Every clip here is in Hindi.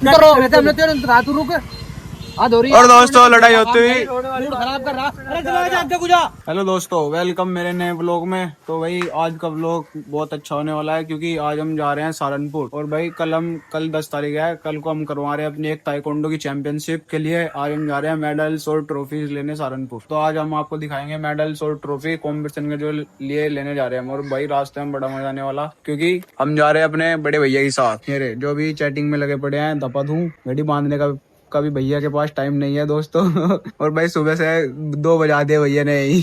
हमने तेरे रात रुक और दोस्तों लड़ाई होती हुई खराब कर रहा। अरे चला जा आगे गुजा। हेलो दोस्तों, वेलकम मेरे नए ब्लॉग में। तो भाई आज का ब्लॉग बहुत अच्छा होने वाला है क्योंकि आज हम जा रहे हैं सहारनपुर। और भाई कल 10 तारीख है, कल को हम करवा रहे हैं अपनी एक ताइक्वांडो की चैंपियनशिप के लिए। आज हम जा रहे हैं मेडल्स और ट्रॉफीज लेने सहारनपुर। तो आज हम आपको दिखाएंगे मेडल्स और ट्रॉफी कॉम्पिटिशन के जो लिए लेने जा रहे हैं। और भाई रास्ते में बड़ा मजा आने वाला क्योंकि हम जा रहे हैं अपने बड़े भैया के साथ। मेरे जो भी चैटिंग में लगे पड़े हैं, धपा दूं घड़ी बांधने का कभी भैया के पास टाइम नहीं है दोस्तों। और भाई सुबह से 2 बजा दिए भैया ने ही।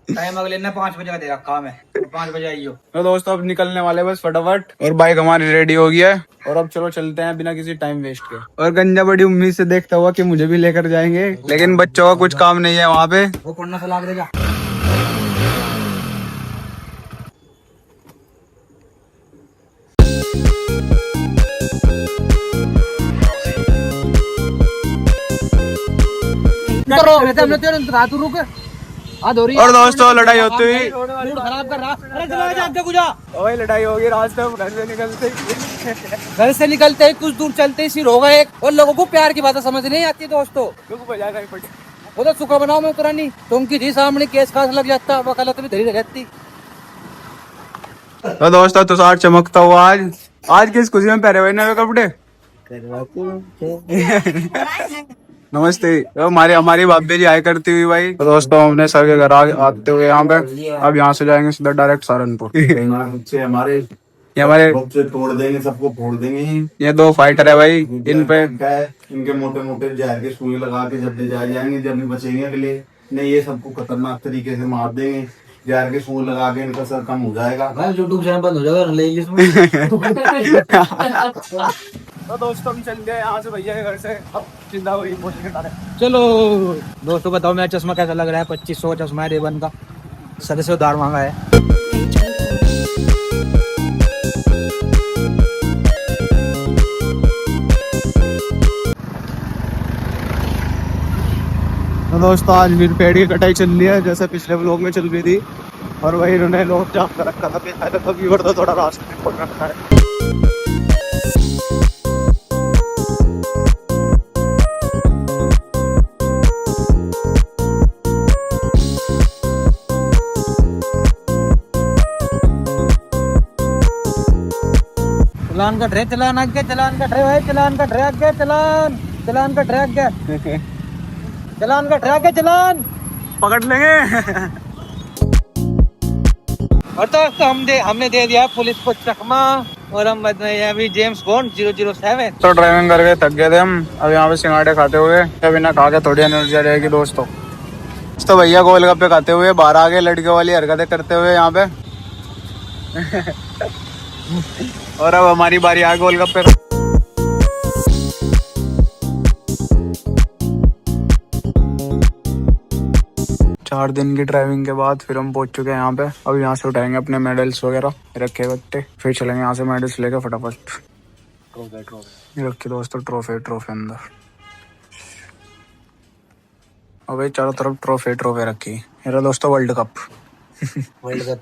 टाइम अगले ने 5 बजे का दे रखा है, 5 बजे आइयो। तो दोस्तों अब निकलने वाले बस फटाफट। और बाइक हमारी रेडी हो गई है और अब चलो चलते हैं बिना किसी टाइम वेस्ट के। और गंजा बड़ी उम्मीद से देखता हुआ कि मुझे भी लेकर जाएंगे, लेकिन बच्चों का कुछ काम नहीं है वहाँ पे। वो पढ़ना से लाग देगा। हमने तेरे रात रुक और दोस्तों लड़ाई होती हुई खराब कर रहा। अरे चला जा आगे गुजा। वही लड़ाई होगी रास्ते में, घर से निकलते ही कुछ दूर चलते ही सिर होगा एक। और लोगों को प्यार की बातें समझ नहीं आती दोस्तों। वो तो सुखा बनाओ में पुरानी तुम की थी सामने केस खास लग जाता, वकालत भी धरी रहती। तो दोस्तों तुषार चमकता हुआ आज किस खुशी में पहने हुए नए कपड़े। नमस्ते। हमारी भाभी जी आए करती हुई भाई। तो दोस्तों हमने सर के घर आते हुए यहाँ पे अब यहाँ से जाएंगे सीधा डायरेक्ट सहारनपुर। हमारे तोड़ देंगे, सबको फोड़ देंगे। ये 2 फाइटर है भाई, इन पे इनके मोटे मोटे जहर के सुई लगा के जब जाएंगे, जब भी बचेंगे अगले नहीं, ये सबको खतरनाक तरीके से मार देंगे। जहर के सुई लगा के इनका सर कम हो जाएगा। यूट्यूब चैनल बंद हो जाएगा। तो दोस्तों हम चल गए यहाँ से भैया के घर से, अब सीधा वही चलो दोस्तों बताओ मेरा चश्मा कैसा लग रहा है। 2500 का चश्मा है रेबन का, सदस्य उधार मांगा है। तो दोस्तों आज भी पेड़ की कटाई चल रही है जैसे पिछले ब्लॉग में चल रही थी। और वही इन्होंने लोग जाम कर रखा था, तभी वर्दा थोड़ा रास्ते में खोल रखा है। चलान कट रहे, चलान आगे, चलान कट रहे भाई, चलान कट रहे आगे, चलान कट रहे आगे, चलान कट रहे आगे, चलान पकड़ लेंगे। और तो हमने दे दिया पुलिस को चकमा। और हम अभी जेम्स बॉन्ड 007। तो ड्राइविंग करके थक गए थे हम, अब यहाँ पे सिंगाड़े खाते हुए अब बिना खा के थोड़ी एनर्जी आ जाएगी दोस्तों। तो भैया गोलगप्पे खाते हुए बाहर आ गए, लड़कियों वाली हरकतें करते हुए यहाँ पे। और अब हमारी बारी आ गोलगप्पे। 4 दिन की ड्राइविंग के बाद फिर हम पहुंच चुके हैं यहाँ पे। अब यहाँ से उठाएंगे अपने मेडल्स वगैरह रखे बट्टे, फिर चलेंगे यहाँ से मेडल्स लेकर फटाफट। रखिए दोस्तों ट्रॉफी अंदर। और भाई चारों तरफ ट्रॉफी रखी। मेरा दोस्तों वर्ल्ड कप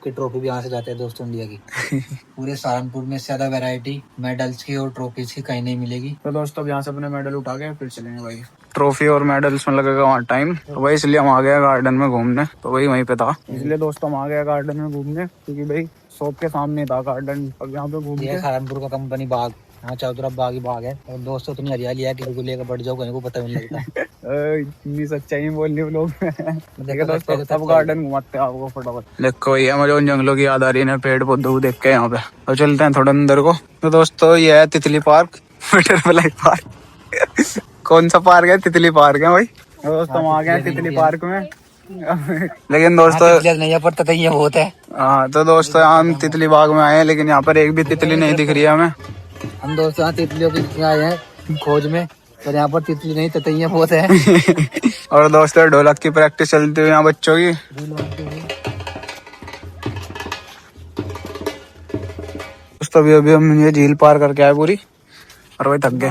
की ट्रॉफी भी यहाँ से जाते हैं दोस्तों इंडिया की। पूरे सहारनपुर में ज्यादा वैरायटी मेडल्स की और ट्रॉफीज की कहीं नहीं मिलेगी। तो दोस्तों अब यहाँ से अपने मेडल उठा के फिर चलेंगे भाई। ट्रॉफी और मेडल्स में लगेगा वहाँ टाइम, तो भाई इसलिए हम आ गए गार्डन में घूमने। तो वही वहीं पे था, इसलिए दोस्तों हम आ गए गार्डन में घूमने क्योंकि भाई शॉप के सामने था गार्डन। अब यहाँ पे घूमने सहारनपुर का कंपनी बाग, यहाँ चारों तरफ बाग ही बाग है। और दोस्तों इतनी हरियाली है, किसी को लेकर बढ़ जाओ कहीं को पता नहीं लगता। इतनी सच्चाई बोलने लोग। देखो दोस्तों अब गार्डन घुमाते हैं आपको फटाफट। देखो ये मुझे उन जंगलों की याद आ रही है, पेड़ पौधों को देख के यहाँ पे। तो चलते हैं थोड़ा अंदर को। तो दोस्तों ये है तितली पार्क, बटरफ्लाई पार्क। कौन सा पार्क है? तितली पार्क है भाई। दोस्तों हम आ गए तितली पार्क में। लेकिन दोस्तों नहीं है पर ततैया बहुत है। हाँ तो दोस्तों हम तितली बाग में आए हैं, लेकिन यहाँ पर एक भी तितली नहीं दिख रही है हमें। हम दोस्तों यहाँ तितलियों की आए हैं खोज में, पर यहाँ पर तितली नहीं ततैया बहुत है। और दोस्तों ढोलक की प्रैक्टिस चलती हुई यहाँ बच्चों की। दोस्तों अभी हम ये झील पार करके आए पूरी, और वही थक गए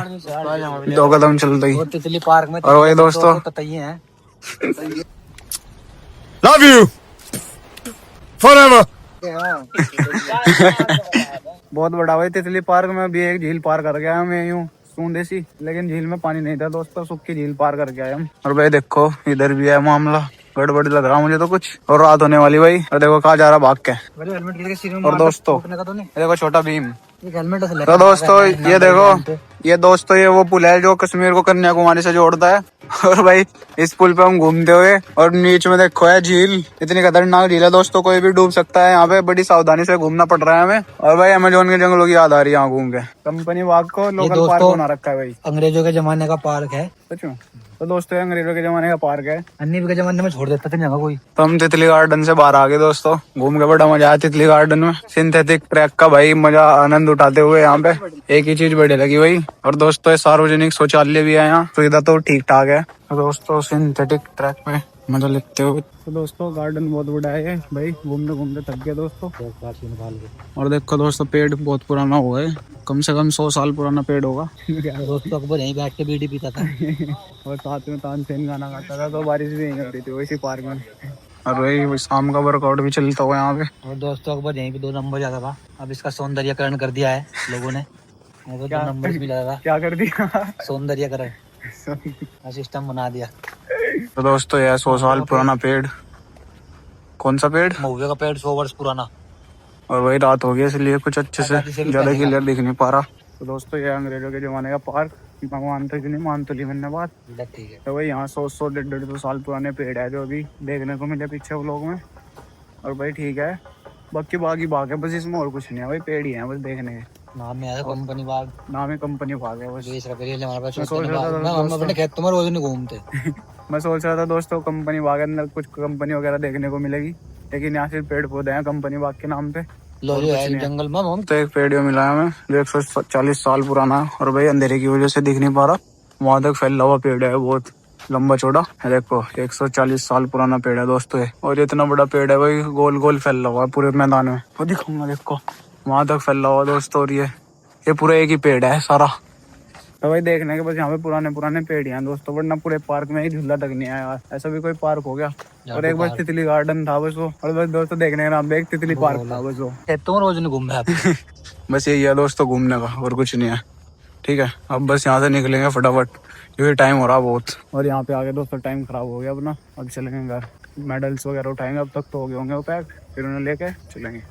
2 कदम चलते ही। तितली पार्क में और वही दोस्तों ततैया है। Love you forever. बहुत बड़ा भाई तितली पार्क में भी एक झील पार कर गया मैं यूं। सूंदे सी, लेकिन झील में पानी नहीं था दोस्तों, सूखी झील पार करके आए हम। और भाई देखो इधर भी है मामला, गड़बड़ लग रहा मुझे तो कुछ, और रात होने वाली भाई। और देखो कहाँ जा रहा भाग के। और दोस्तों ये देखो छोटा भीम। तो दोस्तों ये दोस्तों ये वो पुल है जो कश्मीर को कन्याकुमारी से जोड़ता है। और भाई इस पुल पे हम घूमते हुए, और नीच में देखो है झील, इतनी खतरनाक झील है दोस्तों, कोई भी डूब सकता है यहाँ पे, बड़ी सावधानी से घूमना पड़ रहा है हमें। और भाई अमेजोन के जंगलों की याद आ रही है यहाँ घूम के। कंपनी बाग को लोकल पार्क बना रखा है भाई, अंग्रेजों के जमाने का पार्क है सच में। तो दोस्तों ये अंग्रेजों के जमाने का पार्क है, अन्नी के जमाने में छोड़ देता था जगह कोई। तो हम तितली गार्डन से बाहर आ गए दोस्तों, घूम के बड़ा मजा आया तितली गार्डन में, सिंथेटिक ट्रैक का भाई मजा आनंद उठाते हुए यहाँ पे। एक ही चीज बढ़िया लगी भाई। और दोस्तों सार्वजनिक शौचालय भी है यहाँ, सुविधा तो ठीक ठाक है। तो दोस्तों सिंथेटिक ट्रैक में मजा लेते हुए। तो दोस्तों गार्डन बहुत बड़ा है भाई, घूमते घूमते थक गए दोस्तों। और देखो दोस्तों पेड़ बहुत पुराना हो गया, कम से कम 100 साल पुराना पेड़ होगा। दोस्तों अकबर यहीं बैठ के बीड़ी पीता था और साथ में तानसेन गाना गाता था, तो बारिश भी नहीं होती थी वैसी पार्क में। और वही शाम का वर्कआउट भी चलता हुआ यहाँ पे। और दोस्तों अकबर यहीं पे 2 नंबर जाता था, अब इसका सौंदर्यकरण कर दिया है लोगों ने। 2 नंबर मिला था, क्या कर दिया? सौंदर्यकरण सिस्टम बना दिया। तो दोस्तों यह 100 साल पुराना पेड़। कौन सा पेड़? महुए का पेड़ 100 वर्ष पुराना। और वही रात हो गई इसलिए कुछ अच्छे से ज्यादा क्लियर दिख नहीं पा रहा। तो दोस्तों ये अंग्रेजों के जमाने का पार्क, मानते कि नहीं मानते मैंने बात, ठीक है। तो वही यहाँ 100 150 साल पुराने पेड़ है जो अभी देखने को मिले पीछे वो लोग में। और भाई ठीक है, बाकी बाग ही बाग है बस, इसमें और कुछ नहीं है भाई, पेड़ ही है बस देखने के। नाम है कंपनी बाग, नाम है कंपनी बाग है बस। हमारे पास हम अपने खेतों में रोज नहीं घूमते मैं सोच रहा था दोस्तों कंपनी बाग के अंदर कुछ कंपनी वगैरह देखने को मिलेगी, लेकिन यहाँ सिर्फ पेड़ पौधे हैं कंपनी बाग के नाम पे। जंगल में हम तो एक पेड़ मिला है हमें जो 140 साल पुराना है, और भाई अंधेरे की वजह से दिख नहीं पा रहा, वहां तक फैला हुआ पेड़ है, बहुत लंबा चौड़ा है। देखो 140 साल पुराना पेड़ है दोस्तों ये, और इतना बड़ा पेड़ है भाई, गोल गोल फैला हुआ है पूरे मैदान में। वो दिखाऊंगा देखो, वहां तक फैला हुआ दोस्तों, और ये पूरा एक ही पेड़ है सारा। तो भाई देखने के बस यहाँ पे पुराने पुराने पेड़ हैं दोस्तों, वरना पूरे पार्क में ही झूला तक नहीं आया, ऐसा भी कोई पार्क हो गया। और एक बस तितली गार्डन था बस वो, और बस दोस्तों देखने का नाम पे एक तितली पार्क था बस वो। खेतों में रोज नहीं घूमे बस यही है दोस्तों घूमने का, और कुछ नहीं है। ठीक है अब बस यहाँ से निकलेंगे फटाफट क्योंकि टाइम हो रहा बहुत, और यहाँ पे आगे दोस्तों टाइम खराब हो गया अपना, अब चलेंगे घर। मेडल्स वगैरह उठाएंगे, अब तक तो हो गए होंगे वो पैक, फिर उन्हें लेके चलेंगे।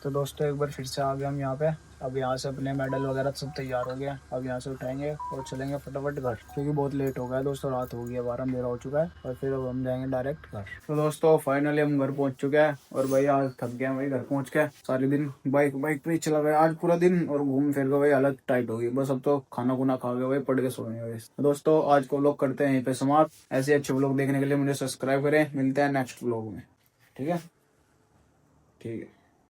तो दोस्तों एक बार फिर से आ गए हम यहाँ पे, अब यहाँ से अपने मेडल वगैरह सब तैयार हो गया, अब यहाँ से उठाएंगे और चलेंगे फटाफट घर, क्योंकि बहुत लेट हो गया है दोस्तों, रात हो गई है, 12 मेरा हो चुका है, और फिर अब हम जाएंगे डायरेक्ट घर। तो दोस्तों फाइनली हम घर पहुँच चुके हैं, और भाई आज थक गए भाई घर पहुँच के, सारे दिन बाइक पे ही चला गया आज पूरा दिन, और घूम फिर के भाई हालत टाइट हो गई, बस अब तो खाना खुना खा के भाई पड़ के सोएंगे भाई। तो दोस्तों आज को व्लॉग करते हैं यहीं पे समाप्त, ऐसे अच्छे व्लॉग देखने के लिए मुझे सब्सक्राइब करें, मिलते हैं नेक्स्ट व्लॉग में। ठीक है।